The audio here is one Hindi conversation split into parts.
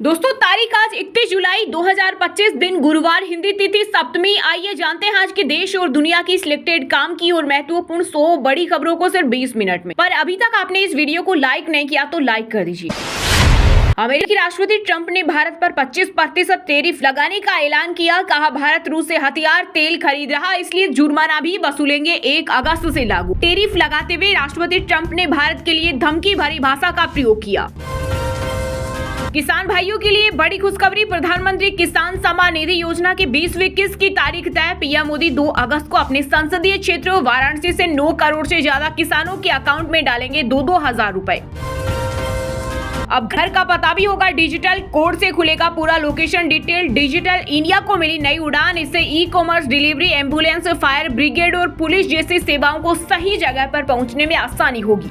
दोस्तों तारीख आज 31 जुलाई 2025 दिन गुरुवार, हिंदी तिथि सप्तमी। आइए जानते हैं आज के देश और दुनिया की सिलेक्टेड काम की और महत्वपूर्ण 100 बड़ी खबरों को सिर्फ 20 मिनट में। पर अभी तक आपने इस वीडियो को लाइक नहीं किया तो लाइक कर दीजिए। अमेरिकी राष्ट्रपति ट्रंप ने भारत पर 25% टैरिफ लगाने का ऐलान किया। कहा भारत रूस से हथियार तेल खरीद रहा, इसलिए जुर्माना भी वसूलेंगे। 1 अगस्त से लागू। टैरिफ लगाते हुए राष्ट्रपति ट्रंप ने भारत के लिए धमकी भरी भाषा का प्रयोग किया। किसान भाइयों के लिए बड़ी खुशखबरी, प्रधानमंत्री किसान सम्मान निधि योजना की 20वीं किस्त की तारीख तय। पीएम मोदी 2 अगस्त को अपने संसदीय क्षेत्र वाराणसी से 9 करोड़ से ज्यादा किसानों के अकाउंट में डालेंगे 2-2 हजार रुपए। अब घर का पता भी होगा डिजिटल, कोड से खुलेगा पूरा लोकेशन डिटेल। डिजिटल इंडिया को मिली नई उड़ान, इससे ecommerce, delivery, ambulance, fire brigade और पुलिस जैसी सेवाओं को सही जगह पर पहुंचने में आसानी होगी।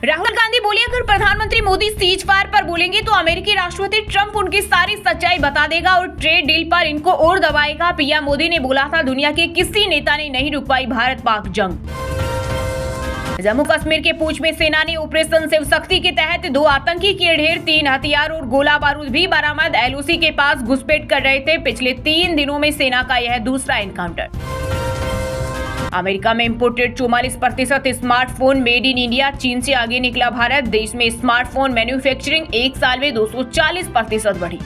राहुल गांधी बोले, अगर प्रधानमंत्री मोदी सीज फायर पर बोलेंगे तो अमेरिकी राष्ट्रपति ट्रंप उनकी सारी सच्चाई बता देगा और ट्रेड डील पर इनको और दबाएगा। पीएम मोदी ने बोला था, दुनिया के किसी नेता ने नहीं रुक पाई भारत पाक जंग। जम्मू कश्मीर के पूंछ में सेना ने ऑपरेशन शिव शक्ति के तहत 2 आतंकी किए ढेर, 3 हथियार और गोला बारूद भी बरामद। एलओसी के पास घुसपैठ कर रहे थे। पिछले 3 दिनों में सेना का यह दूसरा एनकाउंटर। अमेरिका में imported 44% smartphone made in India, चीन से आगे निकला भारत। देश में स्मार्टफोन मैन्युफैक्चरिंग 1 साल में 240% बढ़ी।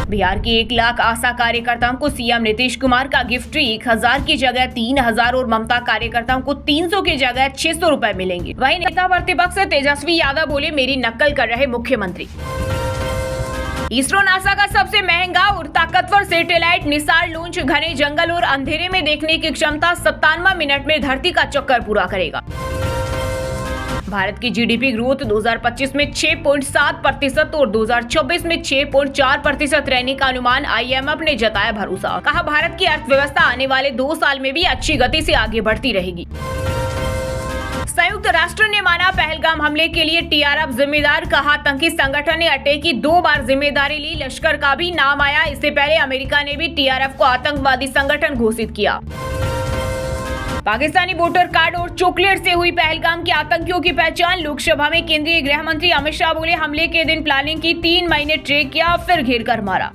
बिहार की 1 लाख आशा कार्यकर्ताओं को सीएम नीतीश कुमार का गिफ्ट, 1000 की जगह 3000 और ममता कार्यकर्ताओं को 300 की जगह 600 रुपए मिलेंगे। वहीं नेता प्रतिपक्ष तेजस्वी यादव बोले, मेरी नकल कर रहे मुख्यमंत्री। इसरो नासा का सबसे महंगा और ताकतवर सैटेलाइट निसार लॉन्च, घने जंगल और अंधेरे में देखने की क्षमता, 57 मिनट में धरती का चक्कर पूरा करेगा। भारत की जीडीपी ग्रोथ 2025 में 6.7% और 2024 में 6.4% रहने का अनुमान। आईएमएफ ने जताया भरोसा। कहा भारत की अर्थव्यवस्था आने वाले 2 साल में भी अच्छी गति से आगे बढ़ती रहेगी। संयुक्त राष्ट्र ने माना पहलगाम हमले के लिए टीआरएफ जिम्मेदार। कहा आतंकी संगठन ने अटैक की 2 बार जिम्मेदारी ली। लश्कर का भी नाम आया। इससे पहले अमेरिका ने भी टीआरएफ को आतंकवादी संगठन घोषित किया। पाकिस्तानी वोटर कार्ड और चॉकलेट से हुई पहलगाम के आतंकियों की पहचान। लोकसभा में केंद्रीय गृह मंत्री अमित शाह बोले, हमले के दिन प्लानिंग की, 3 महीने ट्रैक किया, फिर घेर कर मारा।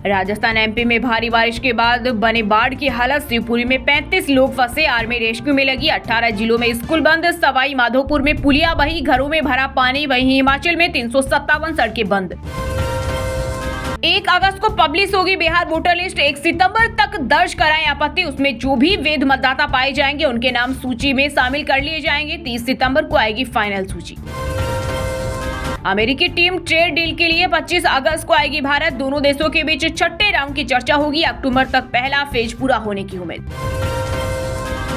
राजस्थान एमपी में भारी बारिश के बाद बने बाढ़ की हालत। शिवपुरी में 35 लोग फंसे, आर्मी रेस्क्यू में लगी। 18 जिलों में स्कूल बंद। सवाई माधोपुर में पुलिया बही, घरों में भरा पानी। वहीं हिमाचल में 357 सड़कें बंद। 1 अगस्त को पब्लिश होगी बिहार वोटर लिस्ट। 1 सितंबर तक दर्ज कराएं आपत्ति, उसमें जो भी वैध मतदाता पाए जाएंगे उनके नाम सूची में शामिल कर लिए जाएंगे। 30 सितंबर को आएगी फाइनल सूची। अमेरिकी टीम ट्रेड डील के लिए 25 अगस्त को आएगी भारत। दोनों देशों के बीच 6ठे राउंड की चर्चा होगी। अक्टूबर तक पहला फेज पूरा होने की उम्मीद।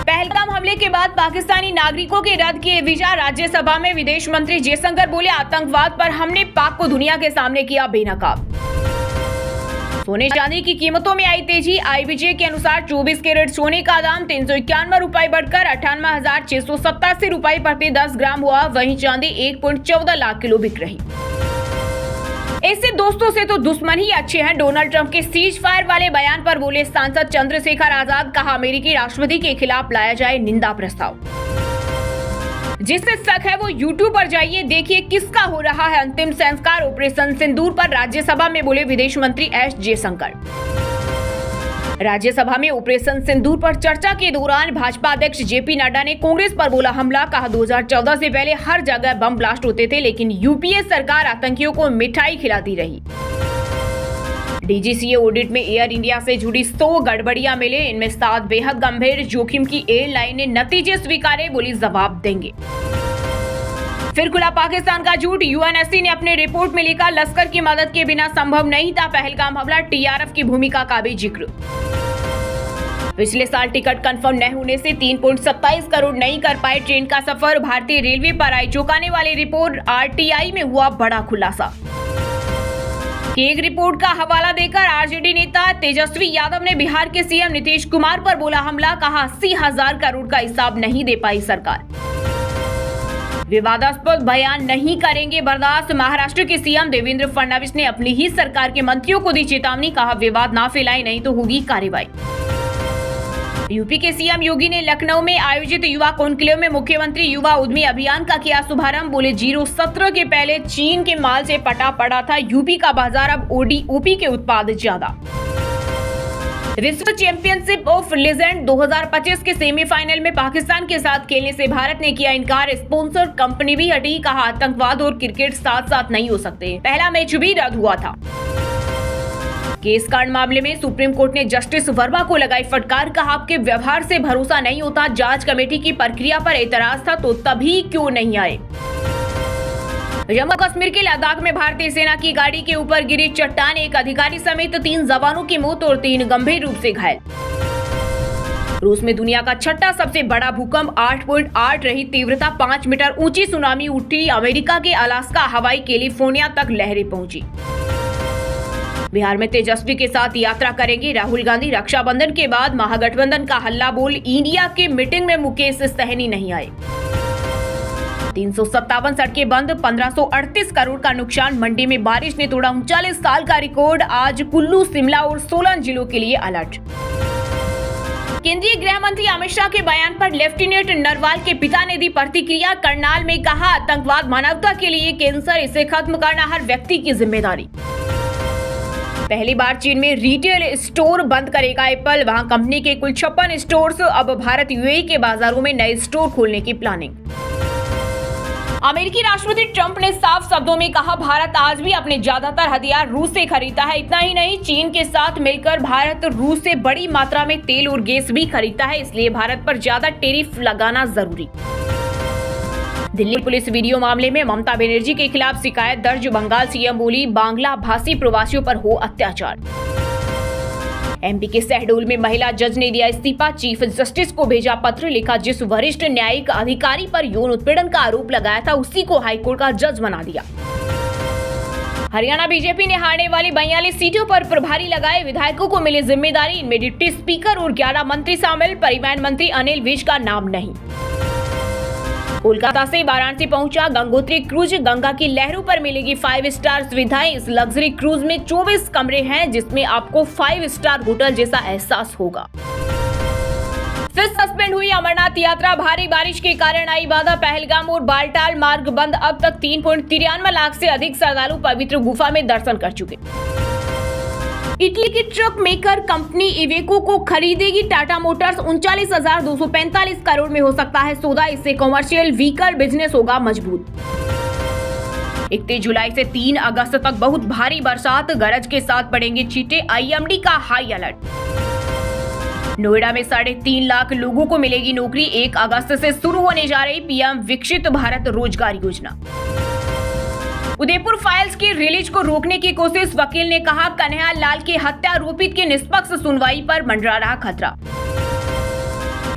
पहलगाम हमले के बाद पाकिस्तानी नागरिकों के रद्द किए वीजा। राज्यसभा में विदेश मंत्री जयशंकर बोले, आतंकवाद पर हमने पाक को दुनिया के सामने किया बेनकाब। सोने चांदी की कीमतों में आई तेजी। आईबीजे के अनुसार 24 कैरेट सोने का दाम 351 रुपए बढ़कर 98,687 रुपए प्रति 10 ग्राम हुआ। वहीं चांदी 1.14 लाख किलो बिक रही। ऐसे दोस्तों से तो दुश्मन ही अच्छे हैं। डोनाल्ड ट्रंप के सीज फायर वाले बयान पर बोले सांसद चंद्रशेखर आजाद। कहा अमेरिकी राष्ट्रपति के खिलाफ लाया जाए निंदा प्रस्ताव। जिससे शक है वो यूट्यूब पर जाइए, देखिए किसका हो रहा है अंतिम संस्कार। ऑपरेशन सिंदूर पर राज्यसभा में बोले विदेश मंत्री एस जयशंकर। राज्यसभा में ऑपरेशन सिंदूर पर चर्चा के दौरान भाजपा अध्यक्ष जेपी नड्डा ने कांग्रेस पर बोला हमला। कहा 2014 से पहले हर जगह बम ब्लास्ट होते थे, लेकिन यूपीए सरकार आतंकियों को मिठाई खिलाती रही। डीजीसीए ऑडिट में एयर इंडिया से जुड़ी 100 गड़बड़ियां मिले, इनमें 7 बेहद गंभीर जोखिम की एयरलाइन ने नतीजे स्वीकारे, बोली जवाब देंगे। फिर खुला पाकिस्तान का झूठ। यूएनएससी ने अपने रिपोर्ट में लिखा, लश्कर की मदद के बिना संभव नहीं था पहलगाम हमला। टीआरएफ की भूमिका का भी जिक्र। पिछले साल टिकट कंफर्म न होने से 3.27 करोड़ नहीं कर पाए ट्रेन का सफर। भारतीय रेलवे पर आई चौंकाने वाली रिपोर्ट। आरटीआई में हुआ बड़ा खुलासा। एक रिपोर्ट का हवाला देकर आरजेडी नेता तेजस्वी यादव ने बिहार के सीएम नीतीश कुमार पर बोला हमला। कहा 80,000 करोड़ का हिसाब नहीं दे पाई सरकार। विवादास्पद बयान नहीं करेंगे बर्दाश्त। महाराष्ट्र के सीएम देवेंद्र फडणवीस ने अपनी ही सरकार के मंत्रियों को दी चेतावनी। कहा विवाद ना फैलाएं, नहीं तो होगी कार्रवाई। यूपी के सीएम योगी ने लखनऊ में आयोजित युवा कॉन्क्लेव में मुख्यमंत्री युवा उद्यमी अभियान का किया शुभारंभ। बोले 017 के पहले चीन के माल से पटा पड़ा था यूपी का बाजार, अब ओपी के उत्पाद ज्यादा। विश्व चैंपियनशिप ऑफ लेजेंड 2025 के सेमीफाइनल में पाकिस्तान के साथ खेलने से भारत ने किया इनकार। स्पॉन्सर कंपनी भी हटी, कहा आतंकवाद और क्रिकेट साथ साथ नहीं हो सकते। पहला मैच भी रद्द हुआ था। केस कांड मामले में सुप्रीम कोर्ट ने जस्टिस वर्मा को लगाई फटकार, कहा आपके व्यवहार से भरोसा नहीं होता। जांच कमेटी की प्रक्रिया पर एतराज था तो तभी क्यों नहीं आए। जम्मू कश्मीर के लद्दाख में भारतीय सेना की गाड़ी के ऊपर गिरी चट्टान, एक अधिकारी समेत 3 जवानों की मौत और 3 गंभीर रूप से घायल। रूस में दुनिया का छठा सबसे बड़ा भूकंप, 8.8 रही तीव्रता, 5 मीटर ऊंची सुनामी उठी। अमेरिका के अलास्का, हवाई, कैलिफोर्निया तक लहरें पहुंची। बिहार में तेजस्वी के साथ यात्रा करेंगे राहुल गांधी। रक्षाबंधन के बाद महागठबंधन का हल्ला बोल, इंडिया के मीटिंग में मुकेश सहनी नहीं आए। 357 सड़कें बंद, 1538 करोड़ का नुकसान। मंडी में बारिश ने तोड़ा 39 साल का रिकॉर्ड। आज कुल्लू, शिमला और 16 जिलों के लिए अलर्ट। केंद्रीय गृह मंत्री अमित शाह के बयान पर लेफ्टिनेंट नरवाल के पिता ने दी प्रतिक्रिया। करनाल में कहा आतंकवाद मानवता के लिए कैंसर, इसे खत्म करना हर व्यक्ति की जिम्मेदारी। पहली बार चीन में रिटेल स्टोर बंद करेगा एप्पल, वहां कंपनी के कुल 56 स्टोर्स। अब भारत यूएई के बाजारों में नए स्टोर खोलने की प्लानिंग। अमेरिकी राष्ट्रपति ट्रंप ने साफ शब्दों में कहा भारत आज भी अपने ज्यादातर हथियार रूस से खरीदता है। इतना ही नहीं, चीन के साथ मिलकर भारत रूस से बड़ी मात्रा में तेल और गैस भी खरीदता है, इसलिए भारत पर ज्यादा टैरिफ लगाना जरूरी। दिल्ली पुलिस वीडियो मामले में ममता बनर्जी के खिलाफ शिकायत दर्ज। बंगाल सीएम बोली बांग्ला भाषी प्रवासियों पर हो अत्याचार। एमपी के शहडोल में महिला जज ने दिया इस्तीफा। चीफ जस्टिस को भेजा पत्र, लिखा जिस वरिष्ठ न्यायिक अधिकारी पर यौन उत्पीड़न का आरोप लगाया था उसी को हाईकोर्ट का जज बना दिया। हरियाणा बीजेपी ने हारने वाली 42 सीटों पर प्रभारी लगाए, विधायकों को मिली जिम्मेदारी। इनमें डिप्टी स्पीकर और 11 मंत्री शामिल। परिवहन मंत्री अनिल विज का नाम नहीं। कोलकाता से वाराणसी पहुंचा गंगोत्री क्रूज, गंगा की लहरों पर मिलेगी 5 स्टार सुविधाएं। इस लग्जरी क्रूज में 24 कमरे हैं, जिसमें आपको 5 स्टार होटल जैसा एहसास होगा। फिर सस्पेंड हुई अमरनाथ यात्रा, भारी बारिश के कारण आई बाधा। पहलगाम और बालटाल मार्ग बंद। अब तक 3.93 लाख से अधिक श्रद्धालु पवित्र गुफा में दर्शन कर चुके। इटली की ट्रक मेकर कंपनी इवेको को खरीदेगी टाटा मोटर्स। 39,245 करोड़ में हो सकता है सौदा, इससे कमर्शियल व्हीकल बिजनेस होगा मजबूत। 31 जुलाई से 3 अगस्त तक बहुत भारी बरसात, गरज के साथ पड़ेंगे छींटे। आईएमडी का हाई अलर्ट। नोएडा में 3.5 लाख लोगों को मिलेगी नौकरी। 1 अगस्त से शुरू होने जा रही पीएम विकसित भारत रोजगार योजना। उदयपुर फाइल्स की रिलीज को रोकने की कोशिश, वकील ने कहा कन्हैया लाल की हत्या आरोपित की निष्पक्ष सुनवाई पर मंडरा रहा खतरा।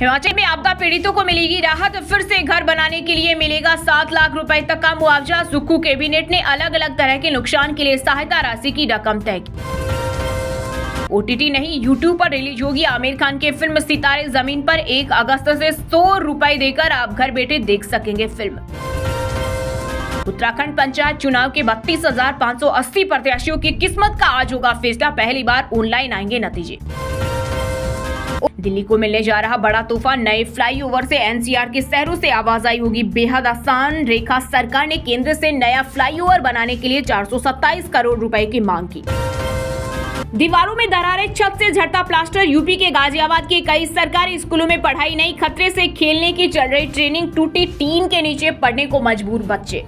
हिमाचल में आपदा पीड़ितों को मिलेगी राहत, फिर से घर बनाने के लिए मिलेगा 7 लाख रुपए तक का मुआवजा। सुक्खू कैबिनेट ने अलग अलग तरह के नुकसान के लिए सहायता राशि की रकम तय की। ओटीटी नहीं, यूट्यूब पर रिलीज होगी आमिर खान की फिल्म सितारे जमीन पर। 1 अगस्त से 100 रुपए देकर आप घर बैठे देख सकेंगे फिल्म। उत्तराखंड पंचायत चुनाव के 32,580 प्रत्याशियों की किस्मत का आज होगा फैसला। पहली बार ऑनलाइन आएंगे नतीजे। दिल्ली को मिलने जा रहा बड़ा तोहफा, नए फ्लाईओवर से एनसीआर के शहरों से आवाजाही होगी बेहद आसान। रेखा सरकार ने केंद्र से नया फ्लाईओवर बनाने के लिए 427 करोड़ रुपए की मांग की। दीवारों में दरारें, छत से झड़ता प्लास्टर। यूपी के गाजियाबाद के कई सरकारी स्कूलों में पढ़ाई नहीं, खतरे से खेलने की चल रही ट्रेनिंग। टूटी टीन के नीचे पढ़ने को मजबूर बच्चे।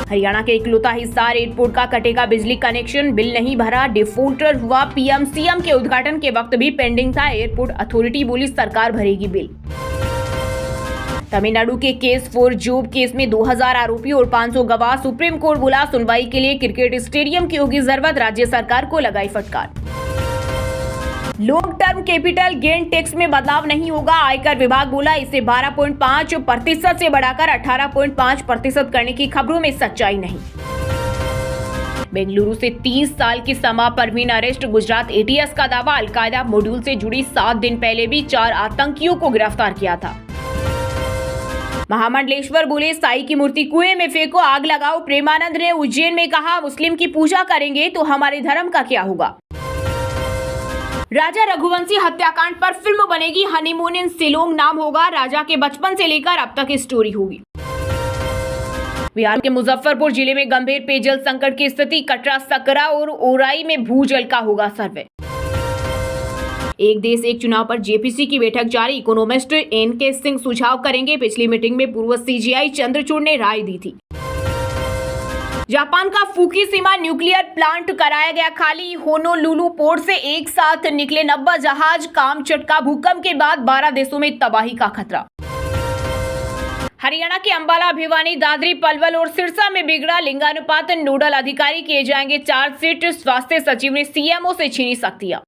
हरियाणा के इकलौता हिसार एयरपोर्ट का कटेगा बिजली कनेक्शन, बिल नहीं भरा, डिफॉल्टर हुआ। पीएम सीएम के उद्घाटन के वक्त भी पेंडिंग था। एयरपोर्ट अथॉरिटी बोली सरकार भरेगी बिल। तमिलनाडु के केस फॉर जॉब केस में 2000 आरोपी और 500 गवाह। सुप्रीम कोर्ट बोला सुनवाई के लिए क्रिकेट स्टेडियम की होगी जरूरत। राज्य सरकार को लगाई फटकार। Long term capital gain tax में बदलाव नहीं होगा, आयकर विभाग बोला। इसे 12.5% से बढ़ाकर 18.5% करने की खबरों में सच्चाई नहीं। बेंगलुरु से 30 साल की समा परवीन अरेस्ट। गुजरात एटीएस का दावा, अलकायदा मॉड्यूल से जुड़ी 7 दिन पहले भी 4 आतंकियों को गिरफ्तार किया था। महामंडलेश्वर बोले साई की मूर्ति कुएं में फेंको, आग लगाओ। प्रेमानंद ने उज्जैन में कहा मुस्लिम की पूजा करेंगे तो हमारे धर्म का क्या होगा। राजा रघुवंशी हत्याकांड पर फिल्म बनेगी, हनीमून इन शिलोंग नाम होगा। राजा के बचपन से लेकर अब तक की स्टोरी होगी। बिहार के मुजफ्फरपुर जिले में गंभीर पेयजल संकट की स्थिति, कटरा, सकरा और ओराई में भूजल का होगा सर्वे। एक देश एक चुनाव पर जेपीसी की बैठक जारी, इकोनॉमिस्ट एनके सिंह सुझाव करेंगे। पिछली मीटिंग में पूर्व सीजीआई चंद्रचूड़ ने राय दी थी। जापान का फुकुशिमा न्यूक्लियर प्लांट कराया गया खाली, होनोलुलु पोर्ट से एक साथ निकले 90 जहाज, काम चटका। भूकंप के बाद 12 देशों में तबाही का खतरा। हरियाणा के अंबाला, भिवानी, दादरी, पलवल और सिरसा में बिगड़ा लिंगानुपात, नोडल अधिकारी किए जाएंगे चार्जशीट। स्वास्थ्य सचिव ने सीएमओ से छीनी शक्तियां।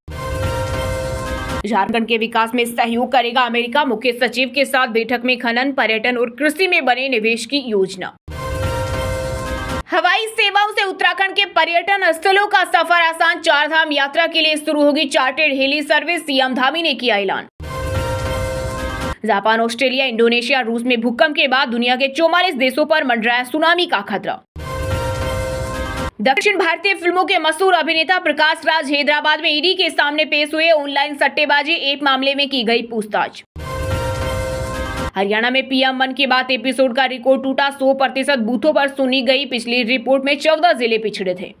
झारखंड के विकास में सहयोग करेगा अमेरिका, मुख्य सचिव के साथ बैठक में खनन, पर्यटन और कृषि में बने निवेश की योजना। हवाई सेवाओं से उत्तराखंड के पर्यटन स्थलों का सफर आसान, 4 धाम यात्रा के लिए शुरू होगी chartered heli service, CM Dhami ने किया ऐलान। जापान, ऑस्ट्रेलिया, इंडोनेशिया, रूस में भूकंप के बाद दुनिया के 44 देशों पर मंडराया सुनामी का खतरा। दक्षिण भारतीय फिल्मों के मशहूर अभिनेता प्रकाश राज हैदराबाद में ईडी के सामने पेश हुए। ऑनलाइन सट्टेबाजी ऐप मामले में की गई पूछताछ। हरियाणा में पीएम मन की बात एपिसोड का रिकॉर्ड टूटा, 100% बूथों पर सुनी गई पिछली रिपोर्ट में 14 जिले पिछड़े थे।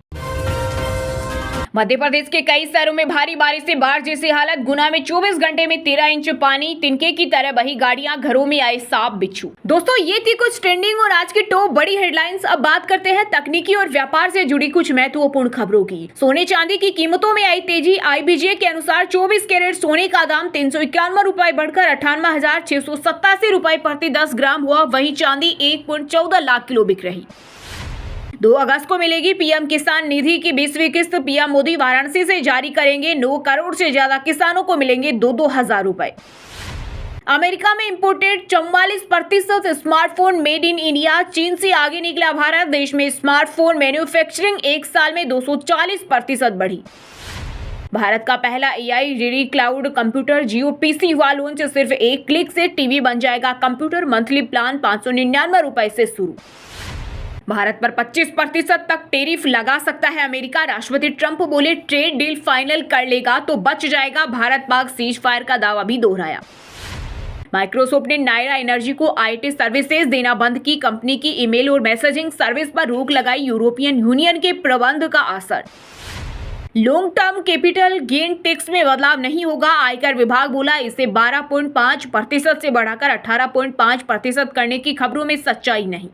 मध्य प्रदेश के कई शहरों में भारी बारिश से बाढ़ जैसी हालत, गुना में 24 घंटे में 13 इंच पानी, तिनके की तरह बही गाड़ियां, घरों में आए सांप बिच्छू। दोस्तों, ये थी कुछ ट्रेंडिंग और आज की टॉप बड़ी हेडलाइंस। अब बात करते हैं तकनीकी और व्यापार से जुड़ी कुछ महत्वपूर्ण खबरों की। सोने चांदी की कीमतों में आई तेजी, आईबीजे के अनुसार 24 कैरेट सोने का दाम 351 रुपए बढ़कर 98,687 रुपए प्रति 10 ग्राम हुआ। वहीं चांदी 1.14 लाख किलो बिक रही। 2 अगस्त को मिलेगी पीएम किसान निधि की 20वीं किस्त, पीएम मोदी वाराणसी से जारी करेंगे। 9 करोड़ से ज्यादा किसानों को मिलेंगे 2-2 हजार रुपए। अमेरिका में imported 44% smartphone made in India, चीन से आगे निकला भारत। देश में स्मार्टफोन मैन्युफैक्चरिंग एक साल में 240% बढ़ी। भारत का पहला एआई रेडी क्लाउड कंप्यूटर जियो पीसी हुआ लॉन्च, सिर्फ 1 क्लिक से टीवी बन जाएगा कंप्यूटर। मंथली प्लान 599 रुपए से शुरू। भारत पर 25% तक टैरिफ लगा सकता है अमेरिका, राष्ट्रपति ट्रंप बोले ट्रेड डील फाइनल कर लेगा तो बच जाएगा। भारत पाक सीज फायर का दावा भी दोहराया। माइक्रोसॉफ्ट ने नायरा एनर्जी को आईटी सर्विसेज देना बंद की, कंपनी की ईमेल और मैसेजिंग सर्विस पर रोक लगाई। यूरोपियन यूनियन के प्रबंध का असर। Long term capital gain tax में बदलाव नहीं होगा, आयकर विभाग बोला इसे 12.5% से बढ़ाकर 18.5% करने की खबरों में सच्चाई नहीं।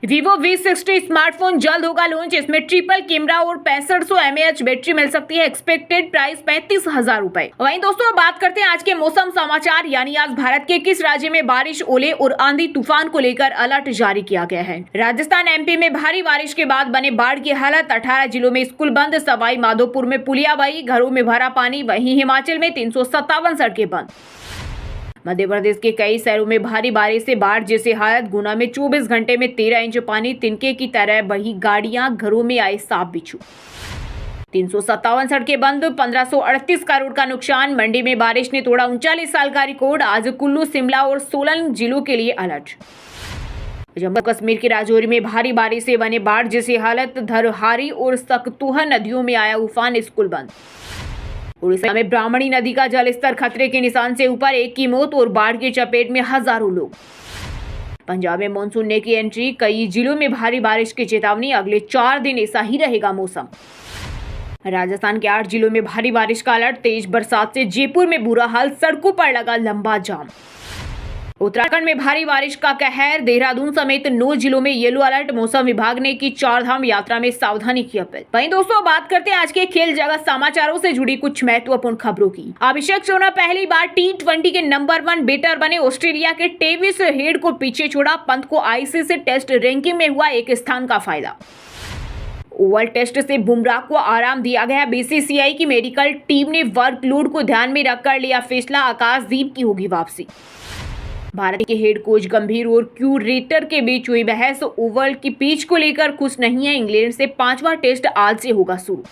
Vivo V60 स्मार्टफोन जल्द होगा लॉन्च, इसमें ट्रिपल कैमरा और 6500 mAh बैटरी मिल सकती है। एक्सपेक्टेड प्राइस 35,000 रुपए। वहीं दोस्तों, बात करते हैं आज के मौसम समाचार, यानी आज भारत के किस राज्य में बारिश, ओले और आंधी तूफान को लेकर अलर्ट जारी किया गया है। राजस्थान, एमपी में भारी बारिश के बाद बने बाढ़ की हालत, 18 जिलों में स्कूल बंद, सवाई माधोपुर में पुलिया बही, घरों में भरा पानी। वहीं हिमाचल में 357 सड़कें बंद। मध्य प्रदेश के कई शहरों में भारी बारिश से बाढ़ जैसी हालत, गुना में 24 घंटे में 13 इंच पानी, तिनके की तरह बही गाड़ियां, घरों में आए सांप बिच्छू। 357 सड़कें बंद, 1538 करोड़ का नुकसान। मंडी में बारिश ने तोड़ा 39 साल का रिकॉर्ड, आज कुल्लू, शिमला और सोलन जिलों के लिए अलर्ट। जम्मू कश्मीर के राजौरी में भारी बारिश से बने बाढ़ जैसी हालत, धरहारी और सकतुहा नदियों में आया उफान, स्कूल बंद। उड़ीसा में ब्राह्मणी नदी का जलस्तर खतरे के निशान से ऊपर, 1 की मौत और बाढ़ की चपेट में हजारों लोग। पंजाब में मानसून ने की एंट्री, कई जिलों में भारी बारिश की चेतावनी, अगले 4 दिन ऐसा ही रहेगा मौसम। राजस्थान के 8 जिलों में भारी बारिश का अलर्ट, तेज बरसात से जयपुर में बुरा हाल, सड़कों पर लगा लंबा जाम। उत्तराखंड में भारी बारिश का कहर, देहरादून समेत 9 जिलों में येलो अलर्ट, मौसम विभाग ने की 4 धाम यात्रा में सावधानी की अपील। वहीं दोस्तों, बात करते हैं आज के खेल जगत समाचारों से जुड़ी कुछ महत्वपूर्ण खबरों की। अभिषेक शर्मा पहली बार T20 के नंबर 1 बैटर बने, ऑस्ट्रेलिया के टेविस हेड को पीछे छोड़ा, पंत को आईसीसी टेस्ट रैंकिंग में हुआ 1 स्थान का फायदा। ओवल टेस्ट से बुमराह को आराम दिया गया, बीसीसीआई की मेडिकल टीम ने वर्कलोड को ध्यान में रखकर लिया फैसला, आकाशदीप की होगी वापसी। भारत के हेड कोच गंभीर और क्यूरेटर के बीच हुई बहस, ओवल की पिच को लेकर खुश नहीं है, इंग्लैंड से 5वां टेस्ट आज से होगा शुरू।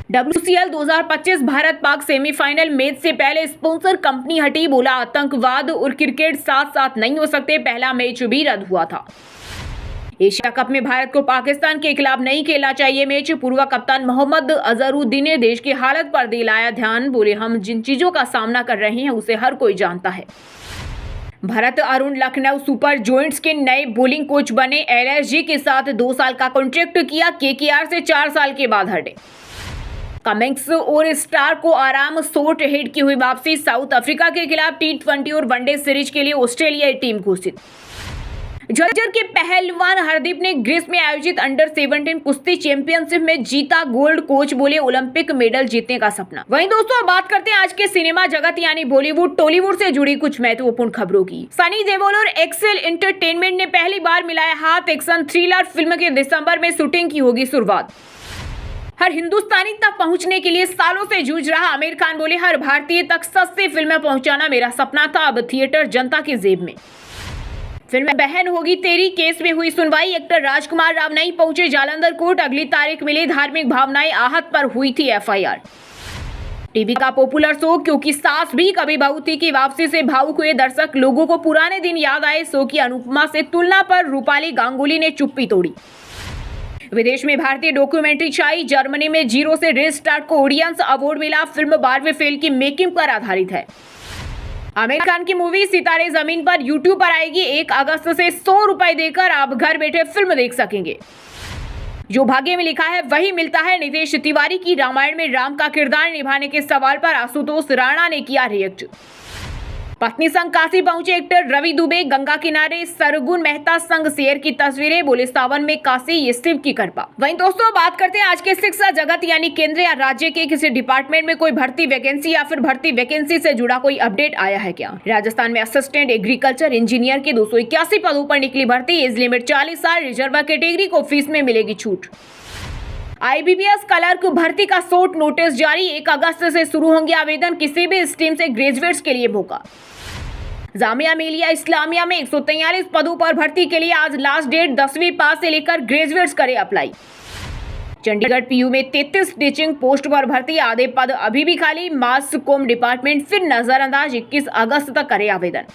WCL 2025 Bharat Pak semifinal match से पहले स्पॉन्सर कंपनी हटी, बोला आतंकवाद और क्रिकेट साथ साथ नहीं हो सकते, पहला मैच भी रद्द हुआ था। एशिया कप में भारत को पाकिस्तान के खिलाफ नहीं खेलना चाहिए मैच। पूर्व कप्तान मोहम्मद अजहरुद्दीन ने देश की हालत पर दिलाया ध्यान। बोले, हम जिन चीजों का सामना कर रहे हैं उसे हर कोई जानता है। भरत अरुण लखनऊ सुपर जॉयंट्स के नए बॉलिंग कोच बने। एलएसजी के साथ 2 साल का कॉन्ट्रैक्ट किया। केकेआर से 4 साल के बाद हटे। कमिंग्स और स्टार को आराम, शॉर्ट हेड की हुई वापसी। साउथ अफ्रीका के खिलाफ T20 और वनडे सीरीज के लिए ऑस्ट्रेलियाई टीम घोषित। झज्जर के पहलवान हरदीप ने ग्रीस में आयोजित अंडर 17 कुश्ती चैंपियनशिप में जीता गोल्ड। कोच बोले, ओलंपिक मेडल जीतने का सपना। वहीं दोस्तों, अब बात करते हैं आज के सिनेमा जगत यानी बॉलीवुड टॉलीवुड से जुड़ी कुछ महत्वपूर्ण खबरों की। सनी देओल और एक्सेल एंटरटेनमेंट ने पहली बार मिलाया हाथ। एक्शन थ्रिलर फिल्म के दिसंबर में शूटिंग की होगी शुरुआत। हर हिंदुस्तानी तक पहुंचने के लिए सालों से जूझ रहा आमिर खान बोले, हर भारतीय तक सस्ती फिल्में पहुंचाना मेरा सपना था, अब थिएटर जनता की जेब में। फिल्म बहन होगी तेरी केस में हुई सुनवाई। एक्टर राजकुमार राव नहीं पहुंचे जालंधर कोर्ट। अगली तारीख मिली। धार्मिक भावनाएं आहत पर हुई थी एफआईआर। टीवी का पॉपुलर शो क्योंकि सास भी कभी बहू थी की वापसी से भावुक हुए दर्शक। लोगों को पुराने दिन याद आए। शो की अनुपमा से तुलना पर रूपाली गांगुली ने चुप्पी तोड़ी। विदेश में भारतीय डॉक्यूमेंट्री छाई। जर्मनी में जीरो से रीस्टार्ट को ऑडियंस अवार्ड मिला। फिल्म बारहवें फेल की मेकिंग पर आधारित है। आमिर खान की मूवी सितारे जमीन पर यूट्यूब पर आएगी। 1 अगस्त से 100 रुपए देकर आप घर बैठे फिल्म देख सकेंगे। जो भाग्य में लिखा है वही मिलता है। नितेश तिवारी की रामायण में राम का किरदार निभाने के सवाल पर आशुतोष राणा ने किया रिएक्ट। पत्नी संग काशी पहुंचे एक्टर रवि दुबे। गंगा किनारे सरगुन मेहता संग शेयर की तस्वीरें। बोले, सावन में काशी ये शिव की कृपा। वहीं दोस्तों, बात करते हैं आज के शिक्षा जगत यानी केंद्र या राज्य के किसी डिपार्टमेंट में कोई भर्ती वैकेंसी या फिर भर्ती वैकेंसी से जुड़ा कोई अपडेट आया है क्या। राजस्थान में असिस्टेंट एग्रीकल्चर इंजीनियर के 281 पदों पर निकली भर्ती। एज लिमिट 40 साल। रिजर्व कैटेगरी को फीस में मिलेगी छूट। IBPS क्लर्क भर्ती का शॉर्ट नोटिस जारी। 1 अगस्त से शुरू होंगे आवेदन। किसी भी स्ट्रीम से ग्रेजुएट्स के लिए मौका। जामिया मिलिया इस्लामिया में 143 पदों पर भर्ती के लिए आज लास्ट डेट। 10वीं पास से लेकर ग्रेजुएट्स करें अप्लाई। चंडीगढ़ PU में 33 टीचिंग पोस्ट पर भर्ती। आधे पद अभी भी खाली। मास कॉम डिपार्टमेंट फिर नजरअंदाज। 21 अगस्त तक करें आवेदन।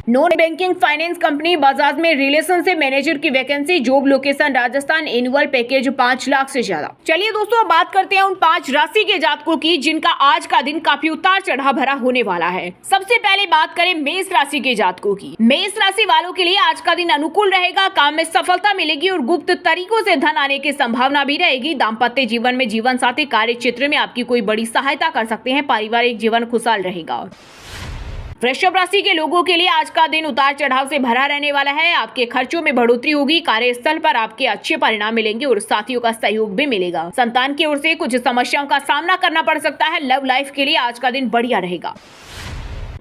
Non banking finance company Bajaj में रिलेशनशिप मैनेजर की vacancy. Job location Rajasthan. Annual package 5 lakh से ज्यादा। चलिए दोस्तों, अब बात करते हैं उन 5 राशि के जातकों की जिनका आज का दिन काफी उतार चढ़ाव भरा होने वाला है। सबसे पहले बात करें मेष राशि के जातकों की। मेष राशि वालों के लिए आज का दिन अनुकूल रहेगा। काम में सफलता मिलेगी और गुप्त तरीकों से धन आने की संभावना भी रहेगी। दाम्पत्य जीवन में जीवन साथी कार्य क्षेत्र में आपकी कोई बड़ी सहायता कर सकते हैं। पारिवारिक जीवन खुशहाल रहेगा। वृषभ राशि के लोगों के लिए आज का दिन उतार चढ़ाव से भरा रहने वाला है। आपके खर्चों में बढ़ोतरी होगी। कार्यस्थल पर आपके अच्छे परिणाम मिलेंगे और साथियों का सहयोग भी मिलेगा। संतान की ओर से कुछ समस्याओं का सामना करना पड़ सकता है। लव लाइफ के लिए आज का दिन बढ़िया रहेगा।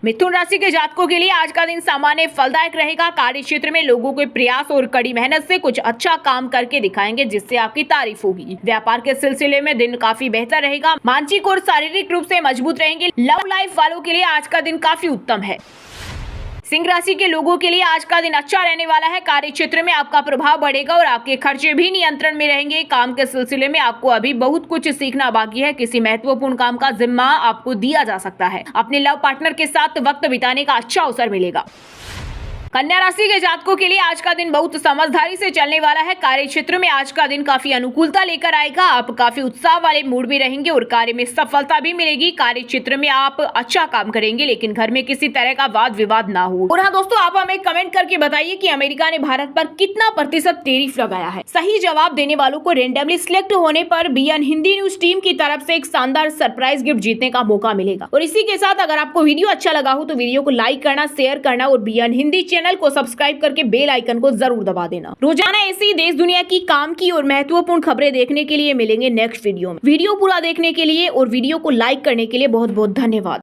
मिथुन राशि के जातकों के लिए आज का दिन सामान्य फलदायक रहेगा। कार्य क्षेत्र में लोगों के प्रयास और कड़ी मेहनत से कुछ अच्छा काम करके दिखाएंगे जिससे आपकी तारीफ होगी। व्यापार के सिलसिले में दिन काफी बेहतर रहेगा। मानसिक और शारीरिक रूप से मजबूत रहेंगे। लव लाइफ वालों के लिए आज का दिन काफी उत्तम है। सिंह राशि के लोगों के लिए आज का दिन अच्छा रहने वाला है। कार्य क्षेत्र में आपका प्रभाव बढ़ेगा और आपके खर्चे भी नियंत्रण में रहेंगे। काम के सिलसिले में आपको अभी बहुत कुछ सीखना बाकी है। किसी महत्वपूर्ण काम का जिम्मा आपको दिया जा सकता है। अपने लव पार्टनर के साथ वक्त बिताने का अच्छा अवसर मिलेगा। कन्या राशि के जातकों के लिए आज का दिन बहुत समझदारी से चलने वाला है। कार्य क्षेत्र में आज का दिन काफी अनुकूलता लेकर आएगा। आप काफी उत्साह वाले मूड में रहेंगे और कार्य में सफलता भी मिलेगी। कार्य क्षेत्र में आप अच्छा काम करेंगे लेकिन घर में किसी तरह का वाद विवाद ना हो। और हाँ दोस्तों, आप हमें कमेंट करके बताइए कि अमेरिका ने भारत पर कितना प्रतिशत टैरिफ लगाया है। सही जवाब देने वालों को रेंडमली सिलेक्ट होने पर BN हिंदी न्यूज टीम की तरफ से एक शानदार सरप्राइज गिफ्ट जीतने का मौका मिलेगा। और इसी के साथ अगर आपको वीडियो अच्छा लगा हो तो वीडियो को लाइक करना, शेयर करना और BN हिंदी चैनल को सब्सक्राइब करके बेल आइकन को जरूर दबा देना। रोजाना ऐसी देश दुनिया की काम की और महत्वपूर्ण खबरें देखने के लिए मिलेंगे नेक्स्ट वीडियो में। वीडियो पूरा देखने के लिए और वीडियो को लाइक करने के लिए बहुत बहुत धन्यवाद।